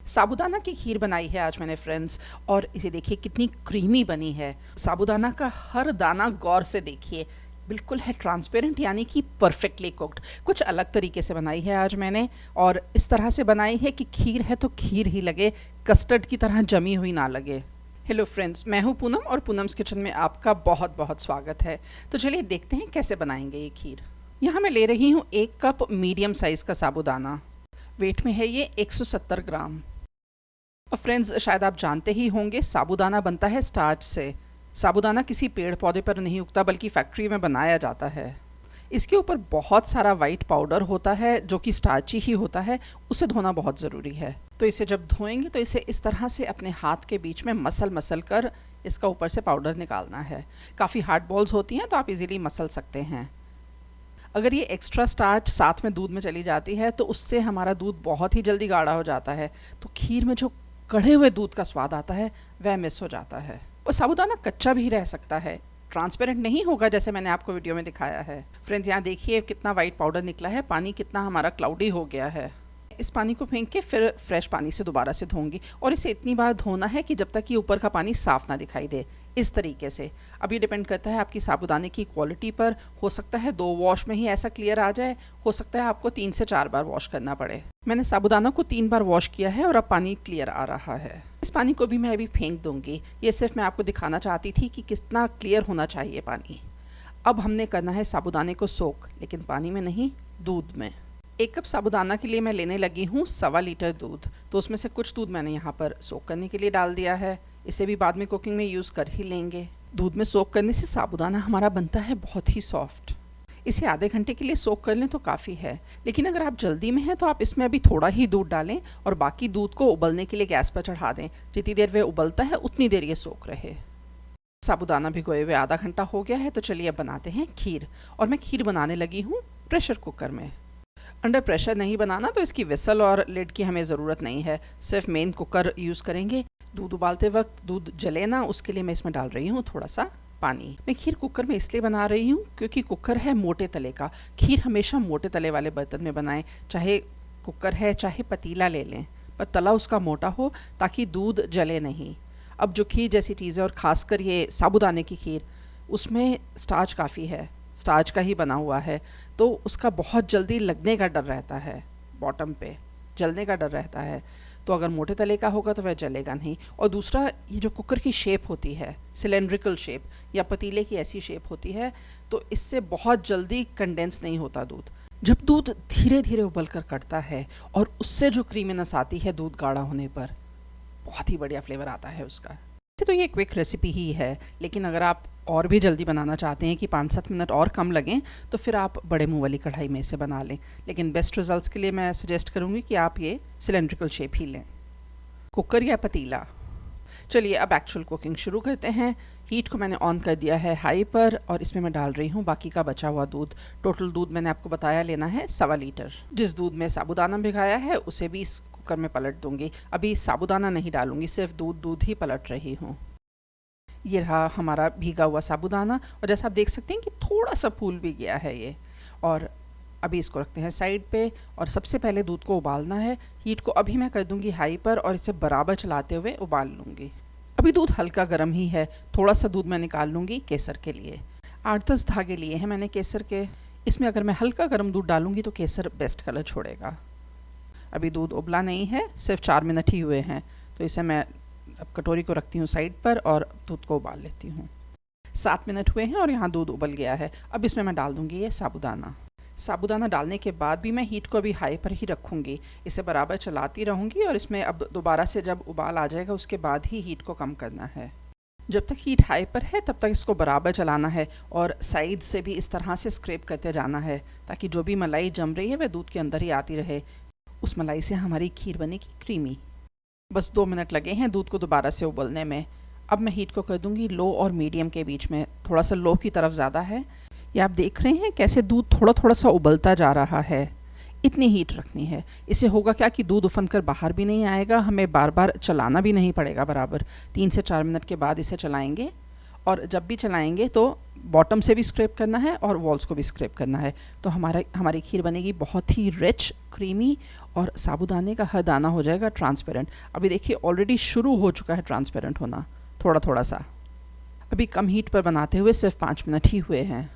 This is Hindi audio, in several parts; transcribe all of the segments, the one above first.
साबूदाना की खीर बनाई है आज मैंने फ्रेंड्स, और इसे देखिए कितनी क्रीमी बनी है। साबूदाना का हर दाना गौर से देखिए, बिल्कुल है ट्रांसपेरेंट, यानी कि परफेक्टली कुक्ड। कुछ अलग तरीके से बनाई है आज मैंने, और इस तरह से बनाई है कि खीर है तो खीर ही लगे, कस्टर्ड की तरह जमी हुई ना लगे। हेलो फ्रेंड्स, मैं हूँ पूनम और पूनम्स किचन में आपका बहुत बहुत स्वागत है। तो चलिए देखते हैं कैसे बनाएंगे ये खीर। यहाँ मैं ले रही हूँ 1 कप मीडियम साइज़ का साबूदाना। वेट में है ये 170 ग्राम। और फ्रेंड्स, शायद आप जानते ही होंगे साबूदाना बनता है स्टार्च से। साबूदाना किसी पेड़ पौधे पर नहीं उगता, बल्कि फैक्ट्री में बनाया जाता है। इसके ऊपर बहुत सारा वाइट पाउडर होता है जो कि स्टार्ची ही होता है। उसे धोना बहुत ज़रूरी है। तो इसे जब धोएंगे तो इसे इस तरह से अपने हाथ के बीच में मसल मसल कर इसका ऊपर से पाउडर निकालना है। काफ़ी हार्ड बॉल्स होती हैं तो आप इजीली मसल सकते हैं। अगर ये एक्स्ट्रा स्टार्च साथ में दूध में चली जाती है तो उससे हमारा दूध बहुत ही जल्दी गाढ़ा हो जाता है, तो खीर में जो कढ़े हुए दूध का स्वाद आता है वह मिस हो जाता है। और साबूदाना कच्चा भी रह सकता है, ट्रांसपेरेंट नहीं होगा जैसे मैंने आपको वीडियो में दिखाया है। फ्रेंड्स, यहाँ देखिए कितना वाइट पाउडर निकला है, पानी कितना हमारा क्लाउडी हो गया है। इस पानी को फेंक के फिर फ्रेश पानी से दोबारा से धोऊंगी, और इसे इतनी बार धोना है कि जब तक ये ऊपर का पानी साफ ना दिखाई दे, इस तरीके से। अब ये डिपेंड करता है आपकी साबूदाने की क्वालिटी पर। हो सकता है 2 वॉश में ही ऐसा क्लियर आ जाए, हो सकता है आपको 3 से 4 बार वॉश करना पड़े। मैंने साबूदाना को 3 बार वॉश किया है और अब पानी क्लियर आ रहा है। इस पानी को भी मैं अभी फेंक दूंगी। ये सिर्फ मैं आपको दिखाना चाहती थी कि कितना क्लियर होना चाहिए पानी। अब हमने करना है साबूदाने को सोक, लेकिन पानी में नहीं, दूध में। 1 कप साबूदाना के लिए मैं लेने लगी हूँ 1.25 लीटर दूध। तो उसमें से कुछ दूध मैंने यहाँ पर सोक करने के लिए डाल दिया है। इसे भी बाद में कुकिंग में यूज़ कर ही लेंगे। दूध में सोक करने से साबूदाना हमारा बनता है बहुत ही सॉफ्ट। इसे आधे घंटे के लिए सोक कर लें तो काफ़ी है, लेकिन अगर आप जल्दी में हैं तो आप इसमें अभी थोड़ा ही दूध डालें और बाकी दूध को उबलने के लिए गैस पर चढ़ा दें। जितनी देर वह उबलता है उतनी देर ये सोक रहे। साबूदाना भिगोए हुए आधा घंटा हो गया है, तो चलिए अब बनाते हैं खीर। और मैं खीर बनाने लगी हूँ प्रेशर कुकर में। अंडर प्रेशर नहीं बनाना, तो इसकी विसल और लिड की हमें ज़रूरत नहीं है, सिर्फ मेन कुकर यूज़ करेंगे। दूध उबालते वक्त दूध जले ना, उसके लिए मैं इसमें डाल रही हूँ थोड़ा सा पानी। मैं खीर कुकर में इसलिए बना रही हूँ क्योंकि कुकर है मोटे तले का। खीर हमेशा मोटे तले वाले बर्तन में बनाएं, चाहे कुकर है चाहे पतीला ले लें, पर तला उसका मोटा हो ताकि दूध जले नहीं। अब जो खीर जैसी चीज़ें, और ख़ासकर ये साबूदाने की खीर, उसमें स्टार्च काफ़ी है, स्टार्च का ही बना हुआ है, तो उसका बहुत जल्दी लगने का डर रहता है, बॉटम पे जलने का डर रहता है। तो अगर मोटे तले का होगा तो वह जलेगा नहीं। और दूसरा, ये जो कुकर की शेप होती है, सिलेंड्रिकल शेप या पतीले की ऐसी शेप होती है, तो इससे बहुत जल्दी कंडेंस नहीं होता दूध। जब दूध धीरे धीरे उबल कर कटता है और उससे जो क्रीमीनेस आती है दूध गाढ़ा होने पर, बहुत ही बढ़िया फ्लेवर आता है उसका। वैसे तो ये क्विक रेसिपी ही है, लेकिन अगर आप और भी जल्दी बनाना चाहते हैं कि 5-7 मिनट और कम लगें, तो फिर आप बड़े मुंह वाली कढ़ाई में इसे बना लें। लेकिन बेस्ट रिजल्ट्स के लिए मैं सजेस्ट करूँगी कि आप ये सिलेंड्रिकल शेप ही लें, कुकर या पतीला। चलिए अब एक्चुअल कुकिंग शुरू करते हैं। हीट को मैंने ऑन कर दिया है हाई पर, और इसमें मैं डाल रही हूँ बाकी का बचा हुआ दूध। टोटल दूध मैंने आपको बताया लेना है 1.25 लीटर। जिस दूध में साबूदाना भिगाया है उसे भी इस कुकर में पलट दूंगी। अभी साबूदाना नहीं डालूंगी, सिर्फ दूध ही पलट रही हूँ। ये रहा हमारा भीगा हुआ साबूदाना, और जैसा आप देख सकते हैं कि थोड़ा सा फूल भी गया है ये। और अभी इसको रखते हैं साइड पे, और सबसे पहले दूध को उबालना है। हीट को अभी मैं कर दूंगी हाई पर, और इसे बराबर चलाते हुए उबाल लूँगी। अभी दूध हल्का गर्म ही है, थोड़ा सा दूध मैं निकाल लूँगी केसर के लिए। 8-10 धागे लिए हैं मैंने केसर के। इसमें अगर मैं हल्का गर्म दूध डालूँगी तो केसर बेस्ट कलर छोड़ेगा। अभी दूध उबला नहीं है, सिर्फ 4 मिनट ही हुए हैं, तो इसे मैं अब कटोरी को रखती हूँ साइड पर और दूध को उबाल लेती हूँ। 7 मिनट हुए हैं और यहाँ दूध उबल गया है। अब इसमें मैं डाल दूँगी ये साबूदाना। साबूदाना डालने के बाद भी मैं हीट को अभी हाई पर ही रखूँगी। इसे बराबर चलाती रहूँगी, और इसमें अब दोबारा से जब उबाल आ जाएगा उसके बाद ही हीट को कम करना है। जब तक हीट हाई पर है तब तक इसको बराबर चलाना है, और साइड से भी इस तरह से स्क्रैप करते जाना है ताकि जो भी मलाई जम रही है वह दूध के अंदर ही आती रहे। उस मलाई से हमारी खीर बनेगी क्रीमी। बस 2 मिनट लगे हैं दूध को दोबारा से उबलने में। अब मैं हीट को कर दूंगी लो और मीडियम के बीच में। थोड़ा सा लो की तरफ ज़्यादा है। ये आप देख रहे हैं कैसे दूध थोड़ा थोड़ा सा उबलता जा रहा है। इतनी हीट रखनी है। इससे होगा क्या कि दूध उफन कर बाहर भी नहीं आएगा, हमें बार बार चलाना भी नहीं पड़ेगा बराबर। 3 से 4 मिनट के बाद इसे चलाएंगे और जब भी चलाएंगे तो बॉटम से भी स्क्रैप करना है और वॉल्स को भी स्क्रैप करना है। तो हमारी खीर बनेगी बहुत ही रिच, क्रीमी और साबूदाने का हर दाना हो जाएगा ट्रांसपेरेंट। अभी देखिए ऑलरेडी शुरू हो चुका है ट्रांसपेरेंट होना थोड़ा थोड़ा सा। अभी कम हीट पर बनाते हुए सिर्फ 5 मिनट ही हुए हैं।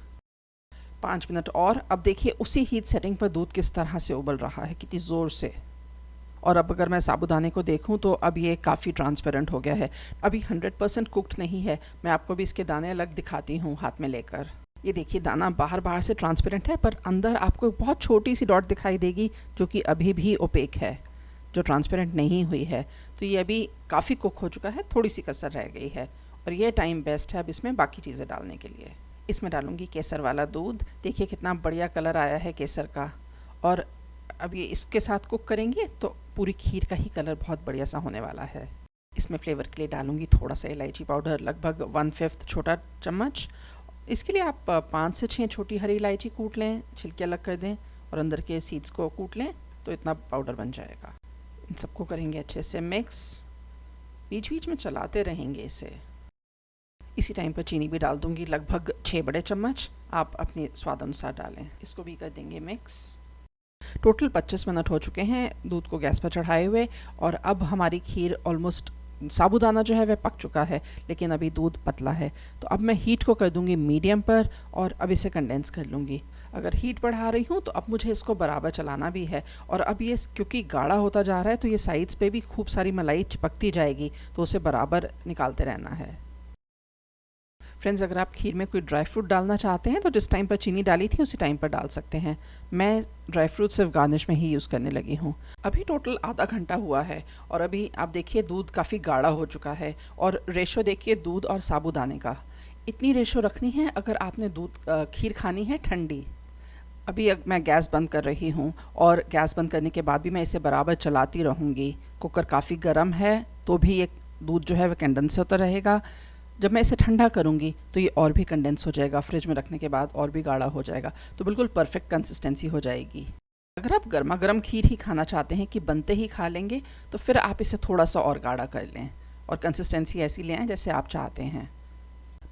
5 मिनट और। अब देखिए उसी हीट सेटिंग पर दूध किस तरह से उबल रहा है, कितनी ज़ोर से। और अब अगर मैं साबूदाने को देखूं तो अब ये काफ़ी ट्रांसपेरेंट हो गया है। अभी 100% कुक्ड नहीं है। मैं आपको भी इसके दाने अलग दिखाती हूँ हाथ में लेकर। ये देखिए दाना बाहर बाहर से ट्रांसपेरेंट है, पर अंदर आपको बहुत छोटी सी डॉट दिखाई देगी जो कि अभी भी ओपेक है, जो ट्रांसपेरेंट नहीं हुई है। तो ये अभी काफ़ी कुक हो चुका है, थोड़ी सी कसर रह गई है। और ये टाइम बेस्ट है अब इसमें बाकी चीज़ें डालने के लिए। इसमें डालूंगी केसर वाला दूध। देखिए कितना बढ़िया कलर आया है केसर का। और अब ये इसके साथ कुक करेंगे तो पूरी खीर का ही कलर बहुत बढ़िया सा होने वाला है। इसमें फ्लेवर के लिए डालूंगी थोड़ा सा इलायची पाउडर, लगभग 1/5 छोटा चम्मच। इसके लिए आप 5 से 6 छोटी हरी इलायची कूट लें, छिलके अलग कर दें और अंदर के सीड्स को कूट लें, तो इतना पाउडर बन जाएगा। इन सबको करेंगे अच्छे से मिक्स, बीच बीच में चलाते रहेंगे इसे। इसी टाइम पर चीनी भी डाल दूंगी, लगभग 6 बड़े चम्मच। आप अपने स्वाद अनुसार डालें। इसको भी कर देंगे मिक्स। टोटल 25 मिनट हो चुके हैं दूध को गैस पर चढ़ाए हुए। और अब हमारी खीर ऑलमोस्ट, साबूदाना जो है वह पक चुका है, लेकिन अभी दूध पतला है। तो अब मैं हीट को कर दूंगी मीडियम पर और अब इसे कंडेंस कर लूँगी। अगर हीट बढ़ा रही हूँ तो अब मुझे इसको बराबर चलाना भी है। और अब ये क्योंकि गाढ़ा होता जा रहा है तो ये साइड्स पे भी खूब सारी मलाई चिपकती जाएगी, तो उसे बराबर निकालते रहना है। फ्रेंड्स, अगर आप खीर में कोई ड्राई फ्रूट डालना चाहते हैं तो जिस टाइम पर चीनी डाली थी उसी टाइम पर डाल सकते हैं। मैं ड्राई फ्रूट सिर्फ गार्निश में ही यूज़ करने लगी हूँ। अभी टोटल आधा घंटा हुआ है और अभी आप देखिए दूध काफ़ी गाढ़ा हो चुका है। और रेशो देखिए दूध और साबूदाने का, इतनी रेशो रखनी है अगर आपने खीर खानी है ठंडी। अभी मैं गैस बंद कर रही हूँ और गैस बंद करने के बाद भी मैं इसे बराबर चलाती रहूँगी। कुकर काफ़ी गर्म है तो भी ये दूध जो है वह कंडेंस होता रहेगा। जब मैं इसे ठंडा करूँगी तो ये और भी कंडेंस हो जाएगा, फ्रिज में रखने के बाद और भी गाढ़ा हो जाएगा, तो बिल्कुल परफेक्ट कंसिस्टेंसी हो जाएगी। अगर आप गर्मा गर्म खीर ही खाना चाहते हैं कि बनते ही खा लेंगे, तो फिर आप इसे थोड़ा सा और गाढ़ा कर लें और कंसिस्टेंसी ऐसी ले आएँ जैसे आप चाहते हैं।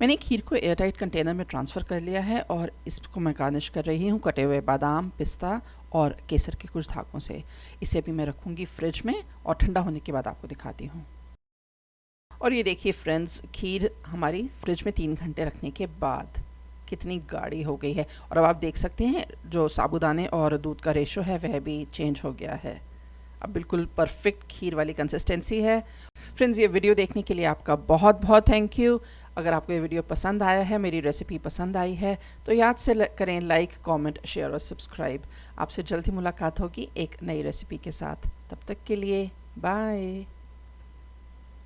मैंने खीर को एयरटाइट कंटेनर में ट्रांसफ़र कर लिया है और इसको मैं गार्निश कर रही हूँ कटे हुए बादाम, पिस्ता और केसर के कुछ धागों से। इसे भी मैं रखूँगी फ्रिज में और ठंडा होने के बाद आपको दिखाती हूँ। और ये देखिए फ्रेंड्स, खीर हमारी फ्रिज में 3 घंटे रखने के बाद कितनी गाढ़ी हो गई है। और अब आप देख सकते हैं जो साबूदाने और दूध का रेशो है वह भी चेंज हो गया है। अब बिल्कुल परफेक्ट खीर वाली कंसिस्टेंसी है। फ्रेंड्स, ये वीडियो देखने के लिए आपका बहुत बहुत थैंक यू। अगर आपको ये वीडियो पसंद आया है, मेरी रेसिपी पसंद आई है, तो याद से करें लाइक, कमेंट, शेयर और सब्सक्राइब। आपसे जल्द ही मुलाकात होगी एक नई रेसिपी के साथ। तब तक के लिए बाय।